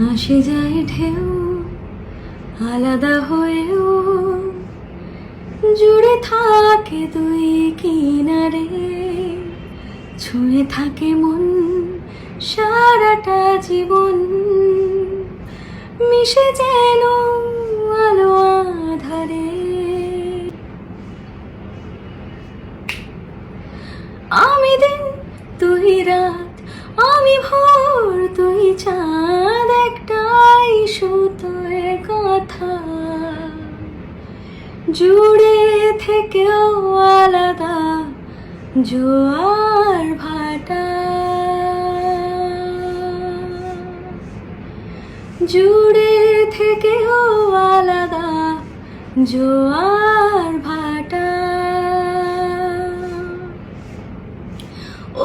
আসে যায় ঢেউ আলাদা হয়েও, জুড়ে থাকে দুই কিনারে, ছুঁয়ে থাকে মন সারাটা জীবন, মিশে যেন আলো আধারে। আমি দিন তুই রাত, আমি ভোর তুই চাঁদ, একটাই সুতোয় কথা, জুড়ে থেকেও আলাদা জোয়ার ভাটা, জুড়ে থেকেও আলাদা জোয়ার ভাটা।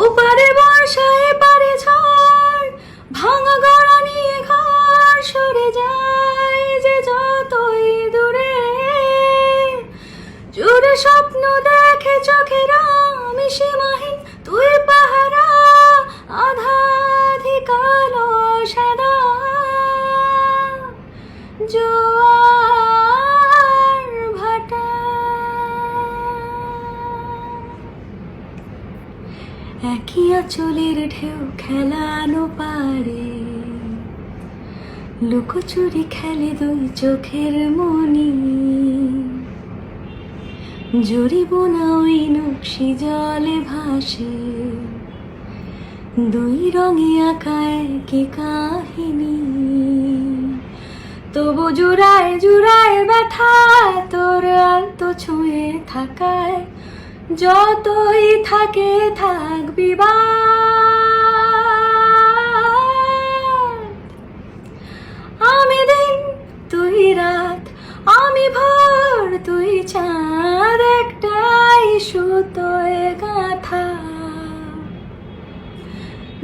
ওপারে বর্ষা এপারে ঝড়, ভাঙা গড়া নিয়ে ঘর সরে যায় যে যতই দূরে, জুড়ে স্বপ্ন দেখে চোখের আমি সীমাহীন, তুই পাহারা আধাধি কালো সাদা জোয়ার ভাটা। একই আঁচলের ঢেউ খেলানো পারে, লুকোচুরি খেলে দুই চোখের মনি, জড়িব না ওই নকশি জলে ভাসে, দুই রঙে আঁকায় কি কাহিনী, তবু জুড়ায় জুড়ায় ব্যথা তোর আলতো ছুঁয়ে থাকায়, যতই থাকে থাকবি আমি দিন তুই রাত, আমি ভোর তুই চাঁদ, একটাই সুতোয় গাঁথা,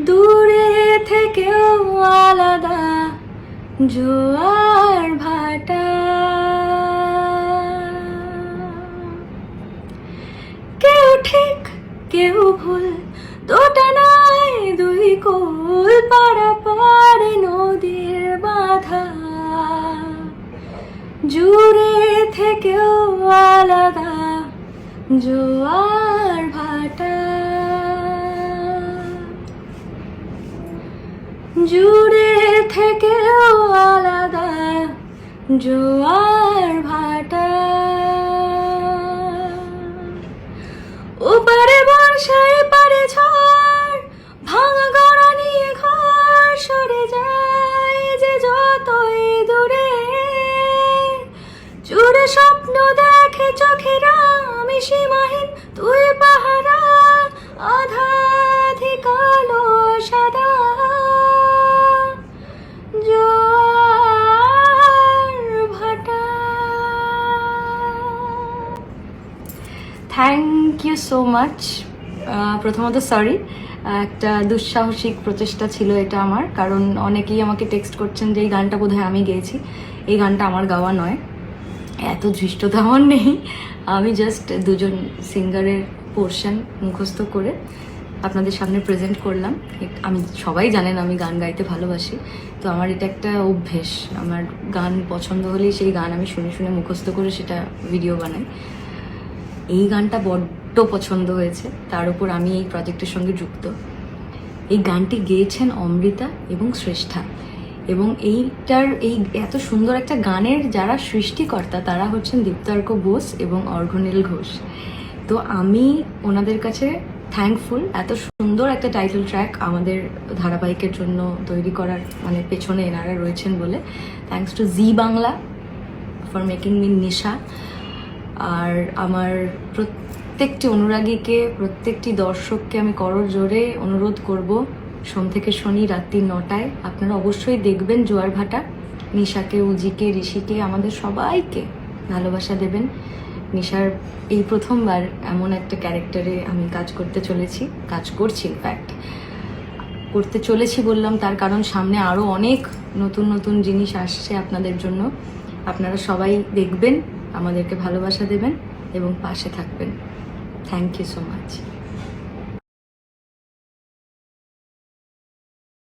দূরে থেকেও আলাদা জোয়ার ভাটা। কেউ ঠিক কেউ ভুল, দুটা নাই দুই কোল, পাড়াপাড়ি নদীর বাধা, জুড়ে থেকেও আলাদা জোয়ার ভাটা, জুড়ে থেকেও আলাদা জোয়ার ভাটা। ওপারে বর্ষা এপারে ঝড়, ভাঙা গড়া নিয়ে ঘর সরে যায় যে যতই দূরে, জুড়ে স্বপ্ন দেখে চোখের আমি সীমাহীন, তুই পাহারা আধাধি কালো সাদা জোয়ার ভাটা। Thank you so much. প্রথমত সরি, একটা দুঃসাহসিক প্রচেষ্টা ছিল এটা আমার, কারণ অনেকেই আমাকে টেক্সট করছেন যে এই গানটা বোধহয় আমি গেয়েছি। এই গানটা আমার গাওয়া নয়, এত ধৃষ্টতা আমার নেই। আমি জাস্ট দুজন সিঙ্গারের পোর্শন মুখস্থ করে আপনাদের সামনে প্রেজেন্ট করলাম। আমি সবাই জানেন আমি গান গাইতে ভালোবাসি, তো আমার এটা একটা অভ্যেস। আমার গান পছন্দ হলেই সেই গান আমি শুনে শুনে মুখস্থ করে সেটা ভিডিও বানাই। এই গানটা বড্ড পছন্দ হয়েছে, তার উপর আমি এই প্রজেক্টের সঙ্গে যুক্ত। এই গানটি গেয়েছেন অমৃতা এবং শ্রেষ্ঠা, এবং এই এত সুন্দর একটা গানের যারা সৃষ্টিকর্তা তারা হচ্ছেন দীপ্তার্ক বোস এবং অর্ঘ্যনীল ঘোষ। তো আমি ওনাদের কাছে থ্যাঙ্কফুল, এত সুন্দর একটা টাইটেল ট্র্যাক আমাদের ধারাবাহিকের জন্য তৈরি করার পেছনে এনারা রয়েছেন বলে। Thanks to Zee Bangla for making me Nisha. আর আমার প্রত্যেকটি অনুরাগীকে, প্রত্যেকটি দর্শককে আমি করজোড়ে অনুরোধ করব, সোম থেকে শনি রাত্রি 9টায় আপনারা অবশ্যই দেখবেন জোয়ার ভাটা। নিশাকে, উজিকে, ঋষিকে, আমাদের সবাইকে ভালোবাসা দেবেন। নিশার এই প্রথমবার এমন একটা ক্যারেক্টারে আমি কাজ করছি ইনফ্যাক্ট করতে চলেছি বললাম তার কারণ সামনে আরও অনেক নতুন নতুন জিনিস আসছে আপনাদের জন্য। আপনারা সবাই দেখবেন, আমাদেরকে ভালোবাসা দেবেন এবং পাশে থাকবেন। Thank you so much.